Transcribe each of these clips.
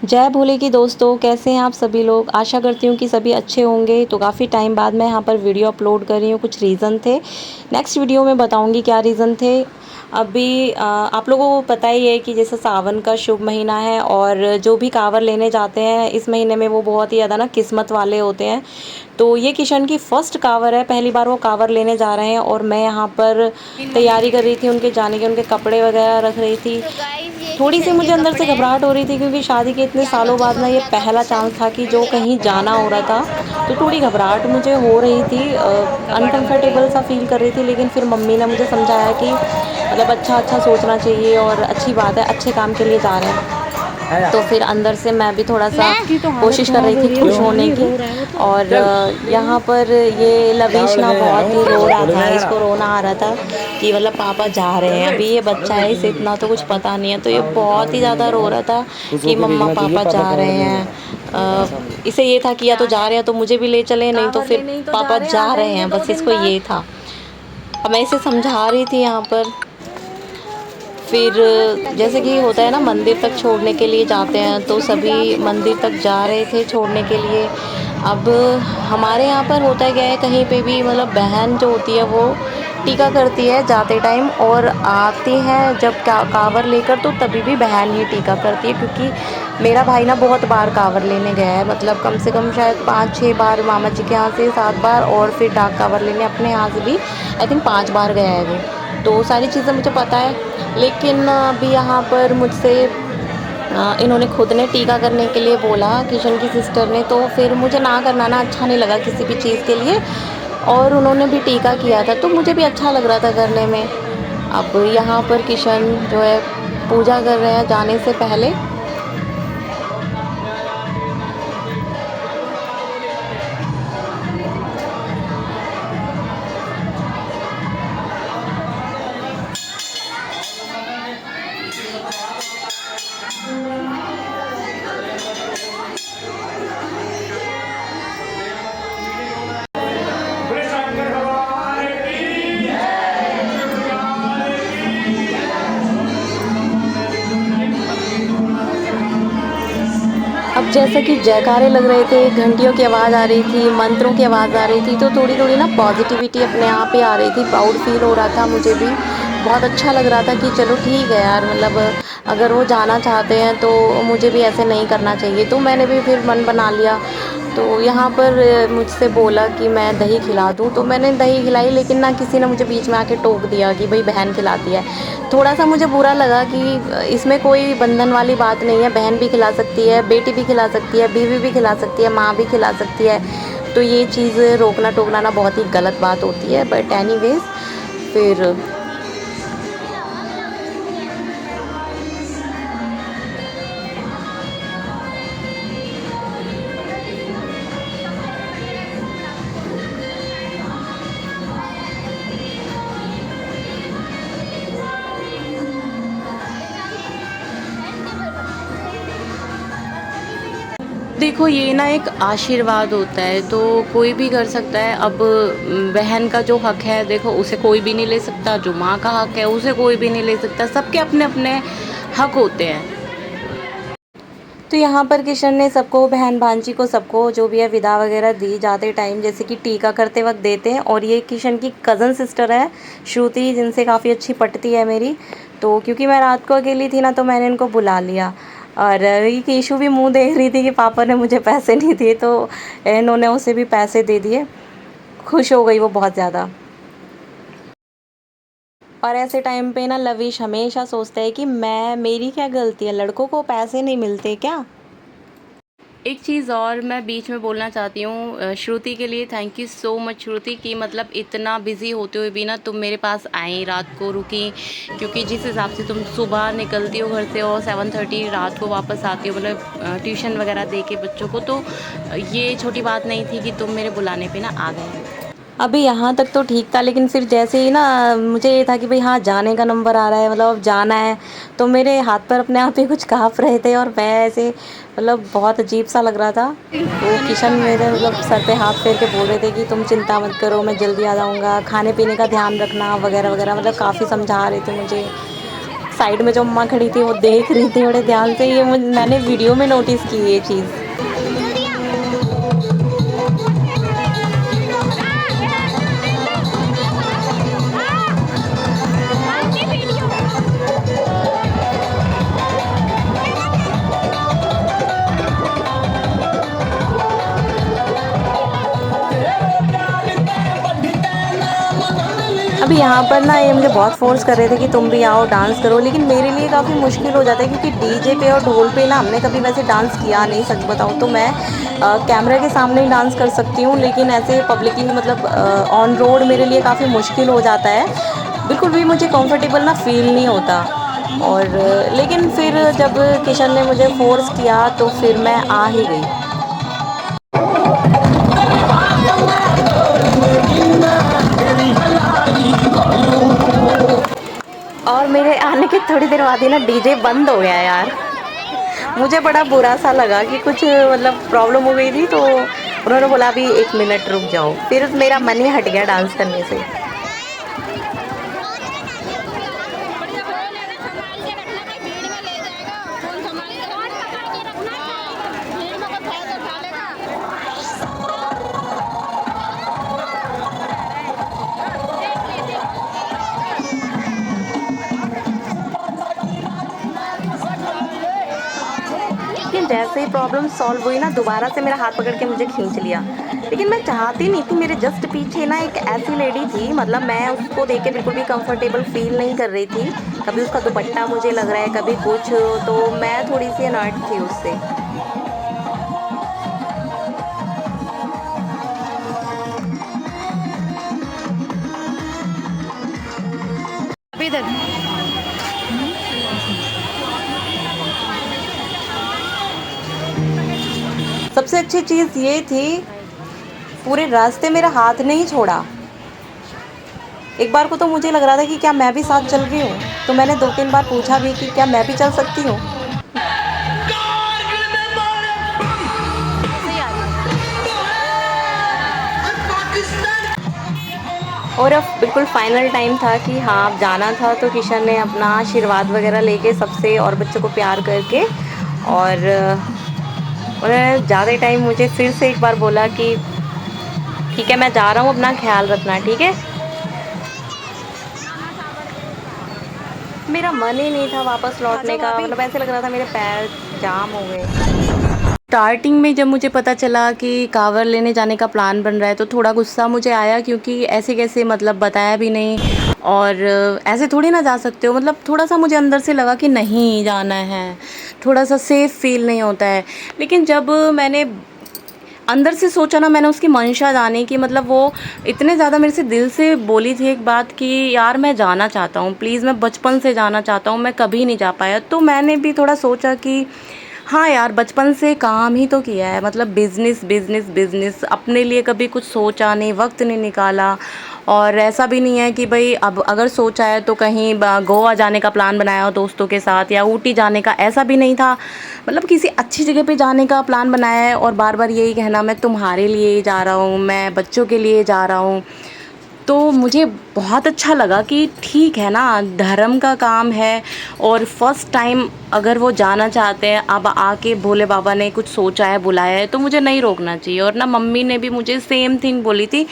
जय भोले की दोस्तों, कैसे हैं आप सभी लोग। आशा करती हूँ कि सभी अच्छे होंगे। तो काफ़ी टाइम बाद मैं यहाँ पर वीडियो अपलोड कर रही हूँ। कुछ रीज़न थे, नेक्स्ट वीडियो में बताऊँगी क्या रीज़न थे। अभी आप लोगों को पता ही है कि जैसे सावन का शुभ महीना है और जो भी कांवर लेने जाते हैं इस महीने में वो बहुत ही ज़्यादा ना किस्मत वाले होते हैं। तो ये किशन की फ़र्स्ट कांवर है, पहली बार वो कांवर लेने जा रहे हैं और मैं यहाँ पर तैयारी कर रही थी उनके जाने की, उनके कपड़े वगैरह रख रही थी। थोड़ी सी मुझे अंदर से घबराहट हो रही थी क्योंकि शादी के इतने सालों बाद ना ये पहला चांस था कि जो कहीं जाना हो रहा था। तो थोड़ी घबराहट मुझे हो रही थी, अनकंफर्टेबल सा फील कर रही थी। लेकिन फिर मम्मी ने मुझे समझाया कि मतलब अच्छा अच्छा सोचना चाहिए और अच्छी बात है, अच्छे काम के लिए जा रहे हैं। तो फिर अंदर से मैं भी थोड़ा सा कोशिश कर रही थी खुश होने की। और यहाँ पर ये लवेश ना बहुत ही रो रहा था, इसको रोना आ रहा था कि मतलब पापा जा रहे हैं। अभी ये बच्चा है, इसे इतना तो कुछ पता नहीं है, तो ये बहुत ही ज़्यादा रो रहा था कि मम्मा पापा जा रहे हैं। इसे ये था कि या तो जा रहे हैं तो मुझे भी ले चले, नहीं तो फिर पापा जा रहे हैं, बस इसको ये था। अब मैं इसे समझा रही थी यहाँ पर। फिर जैसे कि होता है ना, मंदिर तक छोड़ने के लिए जाते हैं तो सभी मंदिर तक जा रहे थे छोड़ने के लिए। अब हमारे यहाँ पर होता है क्या है, कहीं पे भी मतलब बहन जो होती है वो टीका करती है जाते टाइम, और आती है जब कांवर लेकर तो तभी भी बहन ही टीका करती है। क्योंकि मेरा भाई ना बहुत बार कांवर लेने गया है, मतलब कम से कम शायद 5-6 बार मामा जी के यहाँ से, 7 बार, और फिर डाक कांवर लेने अपने यहाँ से भी आई थिंक 5 बार गया है वो। तो सारी चीज़ें मुझे पता है। लेकिन अभी यहाँ पर मुझसे इन्होंने खुद ने टीका करने के लिए बोला, किशन की सिस्टर ने। तो फिर मुझे ना करना ना अच्छा नहीं लगा किसी भी चीज़ के लिए, और उन्होंने भी टीका किया था तो मुझे भी अच्छा लग रहा था करने में। अब यहाँ पर किशन जो है पूजा कर रहे हैं जाने से पहले। अब जैसा कि जयकारे लग रहे थे, घंटियों की आवाज़ आ रही थी, मंत्रों की आवाज़ आ रही थी, तो थोड़ी थोड़ी ना पॉजिटिविटी अपने आप ही आ रही थी। प्राउड फील हो रहा था मुझे भी, बहुत अच्छा लग रहा था कि चलो ठीक है यार, मतलब अगर वो जाना चाहते हैं तो मुझे भी ऐसे नहीं करना चाहिए। तो मैंने भी फिर मन बना लिया। तो यहाँ पर मुझसे बोला कि मैं दही खिला दूँ, तो मैंने दही खिलाई। लेकिन ना किसी ने मुझे बीच में आके टोक दिया कि भाई बहन खिलाती है। थोड़ा सा मुझे बुरा लगा कि इसमें कोई बंधन वाली बात नहीं है, बहन भी खिला सकती है, बेटी भी खिला सकती है, बीवी भी खिला सकती है, माँ भी खिला सकती है। तो ये चीज़ रोकना टोकना ना बहुत ही गलत बात होती है। बट एनीवेज फिर देखो, ये ना एक आशीर्वाद होता है, तो कोई भी कर सकता है। अब बहन का जो हक है देखो, उसे कोई भी नहीं ले सकता। जो माँ का हक है उसे कोई भी नहीं ले सकता। सबके अपने अपने हक होते हैं। तो यहाँ पर किशन ने सबको, बहन भांजी को, सबको जो भी है विदा वगैरह दी जाते टाइम, जैसे कि टीका करते वक्त देते हैं। और ये किशन की कज़न सिस्टर है श्रुति, जिनसे काफ़ी अच्छी पटती है मेरी। तो क्योंकि मैं रात को अकेली थी ना, तो मैंने इनको बुला लिया। और ये कीशु भी मुंह देख रही थी कि पापा ने मुझे पैसे नहीं दिए, तो इन्होंने उसे भी पैसे दे दिए। खुश हो गई वो बहुत ज़्यादा। और ऐसे टाइम पे ना लविश हमेशा सोचता है कि मेरी क्या गलती है, लड़कों को पैसे नहीं मिलते क्या। एक चीज़ और मैं बीच में बोलना चाहती हूँ, श्रुति के लिए थैंक यू सो मच श्रुति, कि मतलब इतना बिज़ी होते हुए भी ना तुम मेरे पास आई, रात को रुकी। क्योंकि जिस हिसाब से तुम सुबह निकलती हो घर से और 7:30 रात को वापस आती हो, मतलब ट्यूशन वगैरह दे के बच्चों को, तो ये छोटी बात नहीं थी कि तुम मेरे बुलाने पे ना आ गए। अभी यहाँ तक तो ठीक था, लेकिन फिर जैसे ही ना मुझे ये था कि भाई हाँ, जाने का नंबर आ रहा है, मतलब अब जाना है, तो मेरे हाथ पर अपने आप ही कुछ काँप रहे थे और मैं ऐसे, मतलब बहुत अजीब सा लग रहा था। तो किशन मेरे मतलब सर पे हाथ फेर के बोल रहे थे कि तुम चिंता मत करो, मैं जल्दी आ जाऊँगा, खाने पीने का ध्यान रखना वगैरह वगैरह, मतलब काफ़ी समझा रहे थे मुझे। साइड में जो अम्मा खड़ी थी वो देख रही थी बड़े ध्यान से। ये मैंने वीडियो में नोटिस की ये चीज़। अभी यहाँ पर ना ये मुझे बहुत फ़ोर्स कर रहे थे कि तुम भी आओ डांस करो, लेकिन मेरे लिए काफ़ी मुश्किल हो जाता है क्योंकि डीजे पे और ढोल पे ना हमने कभी वैसे डांस किया नहीं। सच बताऊँ तो मैं कैमरा के सामने ही डांस कर सकती हूँ, लेकिन ऐसे पब्लिकली मतलब ऑन रोड मेरे लिए काफ़ी मुश्किल हो जाता है। बिल्कुल भी मुझे कंफर्टेबल ना फ़ील नहीं होता। और लेकिन फिर जब किशन ने मुझे फ़ोर्स किया तो फिर मैं आ ही गई। और मेरे आने के थोड़ी देर बाद ही ना डीजे बंद हो गया यार। मुझे बड़ा बुरा सा लगा कि कुछ मतलब प्रॉब्लम हो गई थी, तो उन्होंने बोला अभी 1 मिनट रुक जाओ, फिर मेरा मन ही हट गया डांस करने से। लेकिन जैसे ही प्रॉब्लम सॉल्व हुई ना, दोबारा से मेरा हाथ पकड़ के मुझे खींच लिया। लेकिन मैं चाहती नहीं थी। मेरे जस्ट पीछे ना एक ऐसी लेडी थी, मतलब मैं उसको देख के बिल्कुल भी कंफर्टेबल फील नहीं कर रही थी। कभी उसका दुपट्टा मुझे लग रहा है, कभी कुछ, तो मैं थोड़ी सी अनर्ट थी उससे। अभी इधर सबसे अच्छी चीज़ ये थी, पूरे रास्ते मेरा हाथ नहीं छोड़ा। एक बार को तो मुझे लग रहा था कि क्या मैं भी साथ चल रही हूँ, तो मैंने 2-3 बार पूछा भी कि क्या मैं भी चल सकती हूँ। और अब बिल्कुल फाइनल टाइम था कि हाँ अब जाना था, तो किशन ने अपना आशीर्वाद वगैरह लेके सबसे और बच्चों को प्यार करके, और उन्होंने ज़्यादा टाइम मुझे फिर से एक बार बोला कि ठीक है मैं जा रहा हूँ, अपना ख्याल रखना, ठीक है। मेरा मन ही नहीं था वापस लौटने का, मतलब ऐसे लग रहा था मेरे पैर जाम हो गए। स्टार्टिंग में जब मुझे पता चला कि कांवड़ लेने जाने का प्लान बन रहा है, तो थोड़ा गुस्सा मुझे आया, क्योंकि ऐसे कैसे, मतलब बताया भी नहीं, और ऐसे थोड़ी ना जा सकते हो। मतलब थोड़ा सा मुझे अंदर से लगा कि नहीं जाना है, थोड़ा सा सेफ़ फील नहीं होता है। लेकिन जब मैंने अंदर से सोचा ना, मैंने उसकी मंशा जानी कि मतलब वो इतने ज़्यादा मेरे से दिल से बोली थी एक बात कि यार मैं जाना चाहता हूँ, प्लीज़, मैं बचपन से जाना चाहता हूँ, मैं कभी नहीं जा पाया। तो मैंने भी थोड़ा सोचा कि हाँ यार, बचपन से काम ही तो किया है, मतलब बिज़नेस बिज़नेस बिज़नेस, अपने लिए कभी कुछ सोचा नहीं, वक्त नहीं निकाला। और ऐसा भी नहीं है कि भाई अब अगर सोचा है तो कहीं गोवा जाने का प्लान बनाया हो दोस्तों के साथ, या ऊटी जाने का, ऐसा भी नहीं था। मतलब किसी अच्छी जगह पे जाने का प्लान बनाया है, और बार बार यही कहना मैं तुम्हारे लिए जा रहा हूँ, मैं बच्चों के लिए जा रहा हूँ। तो मुझे बहुत अच्छा लगा कि ठीक है ना, धर्म का काम है, और फर्स्ट टाइम अगर वो जाना चाहते हैं, अब आके भोले बाबा ने कुछ सोचा है, बुलाया है, तो मुझे नहीं रोकना चाहिए। और ना मम्मी ने भी मुझे सेम थिंग बोली थी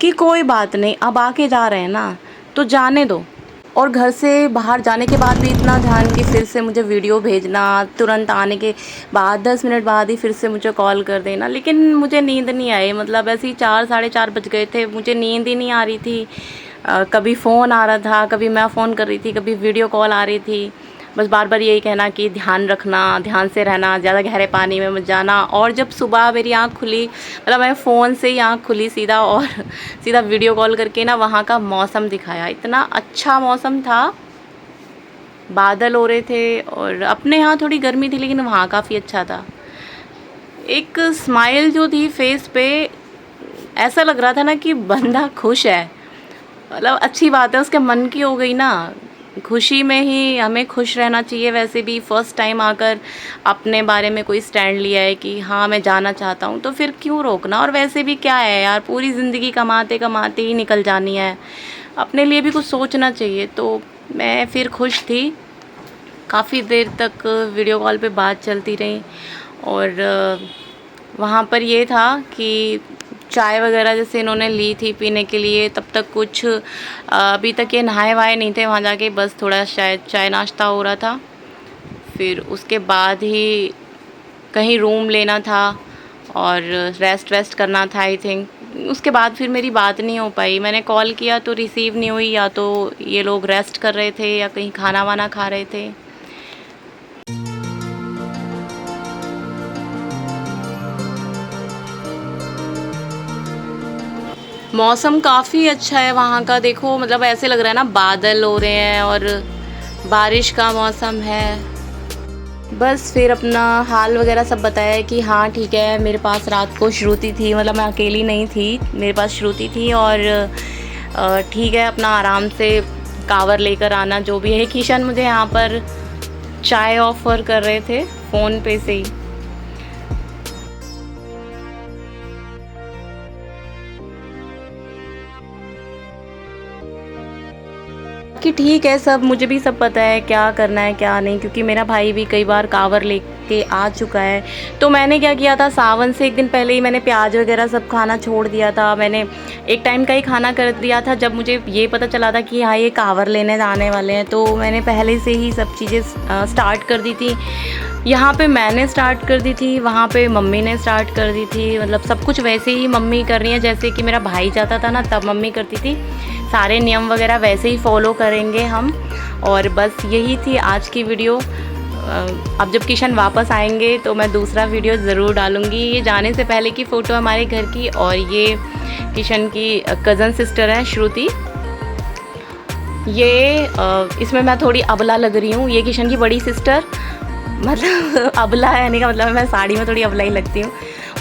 कि कोई बात नहीं, अब आके जा रहे हैं ना तो जाने दो। और घर से बाहर जाने के बाद भी इतना ध्यान कि फिर से मुझे वीडियो भेजना, तुरंत आने के बाद 10 मिनट बाद ही फिर से मुझे कॉल कर देना। लेकिन मुझे नींद नहीं आई, मतलब ऐसे ही 4 साढ़े 4 बज गए थे, मुझे नींद ही नहीं आ रही थी। कभी फ़ोन आ रहा था, कभी मैं फ़ोन कर रही थी, कभी वीडियो कॉल आ रही थी। बस बार बार यही कहना कि ध्यान रखना, ध्यान से रहना, ज़्यादा गहरे पानी में मत जाना। और जब सुबह मेरी आँख खुली, मतलब मैं फ़ोन से ही आँख खुली सीधा, और सीधा वीडियो कॉल करके ना वहाँ का मौसम दिखाया। इतना अच्छा मौसम था, बादल हो रहे थे, और अपने यहाँ थोड़ी गर्मी थी लेकिन वहाँ काफ़ी अच्छा था। एक स्माइल जो थी फेस पे, ऐसा लग रहा था ना कि बंदा खुश है। मतलब अच्छी बात है, उसके मन की हो गई ना। खुशी में ही हमें खुश रहना चाहिए। वैसे भी फर्स्ट टाइम आकर अपने बारे में कोई स्टैंड लिया है कि हाँ मैं जाना चाहता हूँ, तो फिर क्यों रोकना। और वैसे भी क्या है यार, पूरी ज़िंदगी कमाते कमाते ही निकल जानी है, अपने लिए भी कुछ सोचना चाहिए। तो मैं फिर खुश थी, काफ़ी देर तक वीडियो कॉल पे बात चलती रही। और वहाँ पर ये था कि चाय वगैरह जैसे इन्होंने ली थी पीने के लिए, तब तक कुछ अभी तक ये नहाए वाए नहीं थे वहाँ जाके, बस थोड़ा शायद चाय नाश्ता हो रहा था। फिर उसके बाद ही कहीं रूम लेना था और रेस्ट वेस्ट करना था आई थिंक। उसके बाद फिर मेरी बात नहीं हो पाई, मैंने कॉल किया तो रिसीव नहीं हुई, या तो ये लोग रेस्ट कर रहे थे या कहीं खाना वाना खा रहे थे। मौसम काफ़ी अच्छा है वहाँ का, देखो मतलब ऐसे लग रहा है ना बादल हो रहे हैं और बारिश का मौसम है। बस फिर अपना हाल वगैरह सब बताया कि हाँ ठीक है, मेरे पास रात को श्रुति थी, मतलब मैं अकेली नहीं थी, मेरे पास श्रुति थी और ठीक है अपना आराम से कावर लेकर आना जो भी है। किशन मुझे यहाँ पर चाय ऑफ़र कर रहे थे फ़ोन पे से ही। कि ठीक है, सब मुझे भी सब पता है क्या करना है क्या नहीं, क्योंकि मेरा भाई भी कई बार कावर लेके आ चुका है। तो मैंने क्या किया था, सावन से एक दिन पहले ही मैंने प्याज वगैरह सब खाना छोड़ दिया था। मैंने एक टाइम का ही खाना कर दिया था जब मुझे ये पता चला था कि हाँ ये कावर लेने जाने वाले हैं, तो मैंने पहले से ही सब चीज़ें स्टार्ट कर दी थी। यहाँ पे मैंने स्टार्ट कर दी थी, वहाँ पे मम्मी ने स्टार्ट कर दी थी, मतलब सब कुछ वैसे ही मम्मी कर रही हैं जैसे कि मेरा भाई जाता था ना तब मम्मी करती थी। सारे नियम वगैरह वैसे ही फॉलो करेंगे हम। और बस यही थी आज की वीडियो। अब जब किशन वापस आएंगे तो मैं दूसरा वीडियो ज़रूर डालूँगी। ये जाने से पहले की फ़ोटो हमारे घर की, और ये किशन की कज़न सिस्टर है श्रुति। ये इसमें मैं थोड़ी अबला लग रही हूँ, ये किशन की बड़ी सिस्टर, मतलब अबला है यानी का मतलब मैं साड़ी में थोड़ी अबला ही लगती हूँ।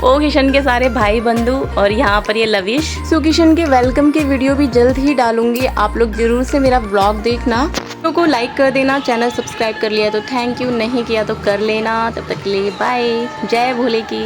ओ किशन के सारे भाई बंधु, और यहाँ पर ये लविश। सो किशन के वेलकम की वीडियो भी जल्द ही डालूंगी, आप लोग ज़रूर से मेरा ब्लॉग देखना। वीडियो को लाइक कर देना, चैनल सब्सक्राइब कर लिया तो थैंक यू, नहीं किया तो कर लेना। तब तक के लिए बाय, जय भोले की।